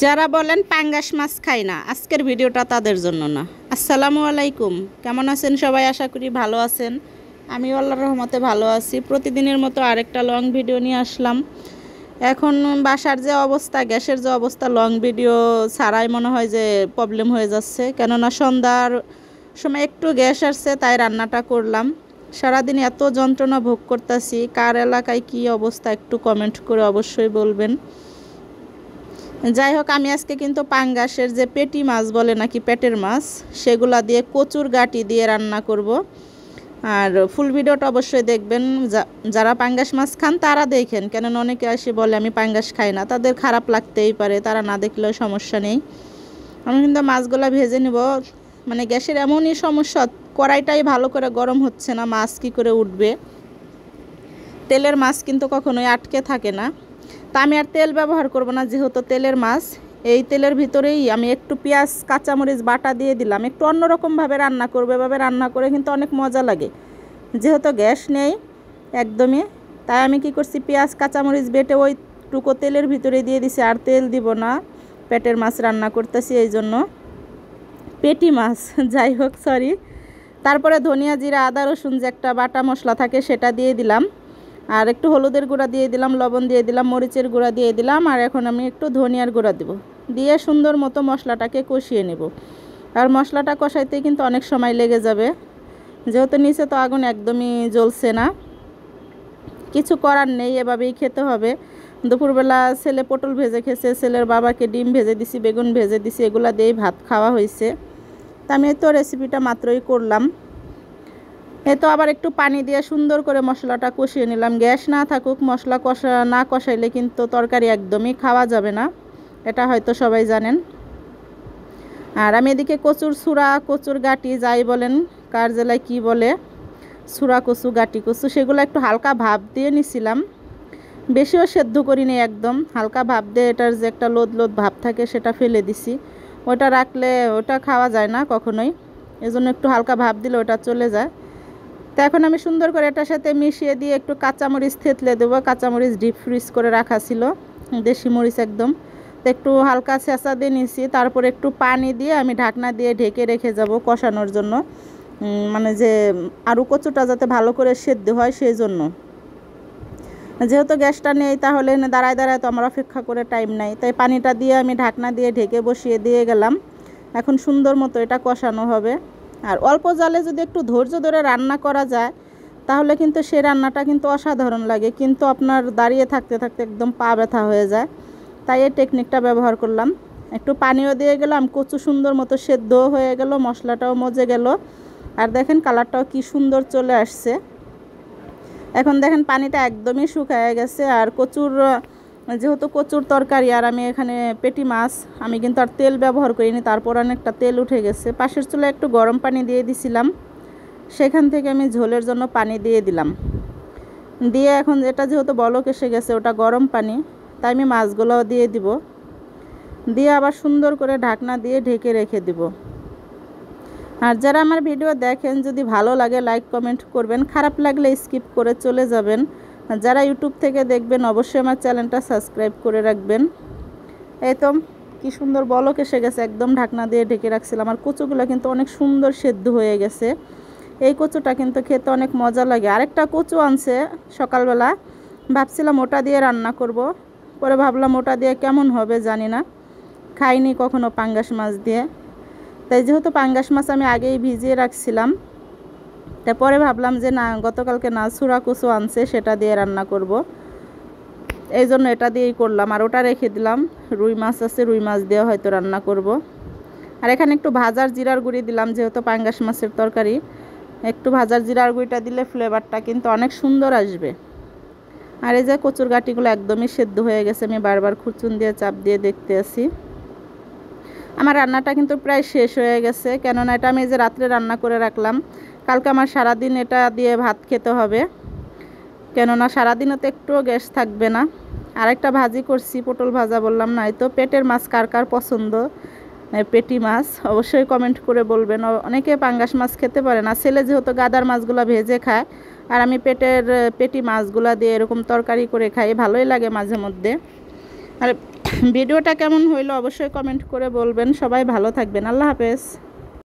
যারা বলেন পাঙ্গাস মাছ খাই না, আজকের ভিডিওটা তাদের জন্য না। আসসালামু আলাইকুম, কেমন আছেন সবাই? আশা করি ভালো আছেন। আমি আল্লাহর রহমতে ভালো আছি। প্রতিদিনের মতো আরেকটা লং ভিডিও নিয়ে আসলাম। এখন বাসার যে অবস্থা, গ্যাসের যে অবস্থা, লং ভিডিও ছাড়াই মনে হয় যে প্রবলেম হয়ে যাচ্ছে। কেননা সন্ধ্যার সময় একটু গ্যাস আসছে, তাই রান্নাটা করলাম। সারাদিন এত যন্ত্রণা ভোগ করতেছি। কার এলাকায় কী অবস্থা একটু কমেন্ট করে অবশ্যই বলবেন। যাই হোক, আমি আজকে কিন্তু পাঙ্গাসের যে পেটি মাছ বলে নাকি, পেটের মাছ, সেগুলা দিয়ে কচুর গাটি দিয়ে রান্না করব। আর ফুল ভিডিওটা অবশ্যই দেখবেন। যারা পাঙ্গাস মাছ খান তারা দেখেন, কেননা অনেকে আসে বলে আমি পাঙ্গাস খাই না, তাদের খারাপ লাগতেই পারে, তারা না দেখলেও সমস্যা নেই। আমি কিন্তু মাছগুলা ভেজে নিব। মানে গ্যাসের এমনই সমস্যা, কড়াইটাই ভালো করে গরম হচ্ছে না, মাছ কী করে উঠবে। তেলের মাছ কিন্তু কখনোই আটকে থাকে না। তা আমি আর তেল ব্যবহার করব না, যেহেতু তেলের মাছ। এই তেলের ভিতরেই আমি একটু পেঁয়াজ কাঁচামরিচ বাটা দিয়ে দিলাম। একটু অন্যরকমভাবে রান্না করবো, এভাবে রান্না করে কিন্তু অনেক মজা লাগে। যেহেতু গ্যাস নেই একদমই, তাই আমি কি করছি, পেঁয়াজ কাঁচামরিচ বেটে ওইটুকু তেলের ভিতরে দিয়ে দিছি। আর তেল দিব না, পেটের মাছ রান্না করতেছি এই জন্য। পেটি মাছ যাই হোক, সরি। তারপরে ধনিয়া জিরা আদা রসুন যে একটা বাটা মশলা থাকে সেটা দিয়ে দিলাম। আর একটু হলুদের গুঁড়া দিয়ে দিলাম, লবণ দিয়ে দিলাম, মরিচের গুঁড়া দিয়ে দিলাম। আর এখন আমি একটু ধনিয়ার গুঁড়া দেব, দিয়ে সুন্দর মতো মশলাটাকে কষিয়ে নেব। আর মশলাটা কষাইতে কিন্তু অনেক সময় লেগে যাবে, যেহেতু নিচে তো আগুন একদমই জ্বলছে না। কিছু করার নেই, এভাবেই খেতে হবে। দুপুরবেলা ছেলে পটল ভেজে খেয়েছে, ছেলের বাবাকে ডিম ভেজে দিছি, বেগুন ভেজে দিছি, এগুলা দিয়েই ভাত খাওয়া হয়েছে। তা আমি তো রেসিপিটা মাত্রই করলাম। তো আবার একটু পানি দিয়ে সুন্দর করে মশলাটা কষিয়ে নিলাম। গ্যাস না থাকুক, মশলা না কষাইলে কিন্তু তরকারি একদমই খাওয়া যাবে না, এটা হয়তো সবাই জানেন। আর আমি এদিকে কচুর ছুরা, কচুর গাটি যাই বলেন, কার জেলায় কী বলে, ছুরা কচু, গাটি কচু, সেগুলো একটু হালকা ভাপ দিয়ে নিছিলাম। বেশিও সেদ্ধ করিনি, একদম হালকা ভাপ দিয়ে এটার যে একটা লোদ লোদ ভাব থাকে সেটা ফেলে দিছি। ওটা রাখলে ওটা খাওয়া যায় না কখনোই, এজন্য একটু হালকা ভাপ দিলে ওটা চলে যায়। তো এখন আমি সুন্দর করে এটার সাথে মিশিয়ে দিয়ে একটু কাঁচামরিচ থেতলে দেবো। কাঁচামরিচ ডিপ ফ্রিজ করে রাখা ছিল, দেশি মরিচ একদম। তো একটু হালকা ছেঁচা দিয়ে নিছি, তারপর একটু পানি দিয়ে আমি ঢাকনা দিয়ে ঢেকে রেখে যাব কষানোর জন্য। মানে যে আরও কচুটা যাতে ভালো করে সেদ্ধ হয় সেই জন্য। যেহেতু গ্যাসটা নেই, তাহলে দাঁড়ায় দাঁড়ায় তো আমার অপেক্ষা করে টাইম নাই, তাই পানিটা দিয়ে আমি ঢাকনা দিয়ে ঢেকে বসিয়ে দিয়ে গেলাম। এখন সুন্দর মতো এটা কষানো হবে। আর অল্প জালে যদি একটু ধৈর্য ধরে রান্না করা যায়, তাহলে কিন্তু সেই রান্নাটা কিন্তু অসাধারণ লাগে। কিন্তু আপনার দাঁড়িয়ে থাকতে থাকতে একদম পা ব্যথা হয়ে যায়, তাই এই টেকনিকটা ব্যবহার করলাম। একটু পানিও দিয়ে গেলাম, কচু সুন্দর মতো সেদ্ধও হয়ে গেল, মশলাটাও মজে গেল। আর দেখেন কালারটাও কি সুন্দর চলে আসছে। এখন দেখেন পানিটা একদমই শুকিয়ে গেছে। আর কচুর, যেহেতু কচুর তরকারি, আর আমি এখানে পেটি মাছ, আমি কিন্তু আর তেল ব্যবহার করিনি, তারপর অনেকটা তেল উঠে গেছে। পাশের চুলায় একটু গরম পানি দিয়ে দিছিলাম, সেখান থেকে আমি ঝোলের জন্য পানি দিয়ে দিলাম। দিয়ে এখন এটা যেহেতু বলক এসে গেছে, ওটা গরম পানি, তাই আমি মাছগুলোও দিয়ে দিব। দিয়ে আবার সুন্দর করে ঢাকনা দিয়ে ঢেকে রেখে দিব। আর যারা আমার ভিডিও দেখেন, যদি ভালো লাগে লাইক কমেন্ট করবেন, খারাপ লাগলে স্কিপ করে চলে যাবেন। যারা ইউটিউব থেকে দেখবেন অবশ্যই আমার চ্যানেলটা সাবস্ক্রাইব করে রাখবেন। এই তো কী সুন্দর বলক এসে গেছে, একদম ঢাকনা দিয়ে ঢেকে রাখছিলাম। আর কচুগুলো কিন্তু অনেক সুন্দর সেদ্ধ হয়ে গেছে। এই কচুটা কিন্তু খেতে অনেক মজা লাগে। আরেকটা কচু আনছে সকালবেলা, ভাবছিলাম ওটা দিয়ে রান্না করব, পরে ভাবলাম ওটা দিয়ে কেমন হবে জানি না, খাইনি কখনো পাঙ্গাস মাছ দিয়ে। তাই যেহেতু পাঙ্গাস মাছ আমি আগেই ভিজিয়ে রাখছিলাম, তারপরে ভাবলাম যে না, গতকালকে না ছুরা কচু আনছে, সেটা দিয়ে রান্না করব, এই জন্য এটা দিয়েই করলাম। আর ওটা রেখে দিলাম, রুই মাছ আছে, রুই মাছ দিয়ে হয়তো রান্না করব। আর এখানে একটু ভাজার জিরার গুঁড়ি দিলাম, যেহেতু পাঙ্গাস মাছের তরকারি, একটু ভাজার জিরার গুঁড়িটা দিলে ফ্লেভারটা কিন্তু অনেক সুন্দর আসবে। আর এই যে কচুর গাঁটিগুলো একদমই সেদ্ধ হয়ে গেছে, আমি বারবার খুরচুন দিয়ে চাপ দিয়ে দেখতে আসি। আমার রান্নাটা কিন্তু প্রায় শেষ হয়ে গেছে, কেননা এটা আমি যে রাত্রে রান্না করে রাখলাম, কালকে আমার সারাদিন এটা দিয়ে ভাত খেতে হবে, কেননা সারাদিনও তো একটুও গ্যাস থাকবে না। আরেকটা ভাজি করছি, পটল ভাজা বললাম না। এই তো পেটের মাছ কার কার পছন্দ, পেটি মাছ, অবশ্যই কমেন্ট করে বলবেন। অনেকে পাঙ্গাস মাছ খেতে পারে না, ছেলে যেহেতু গাদার মাছগুলো ভেজে খায়, আর আমি পেটি মাছগুলো দিয়ে এরকম তরকারি করে খাই, ভালোই লাগে মাঝে মধ্যে। আর ভিডিওটা কেমন হইলো অবশ্যই কমেন্ট করে বলবেন। সবাই ভালো থাকবেন। আল্লাহ হাফেজ।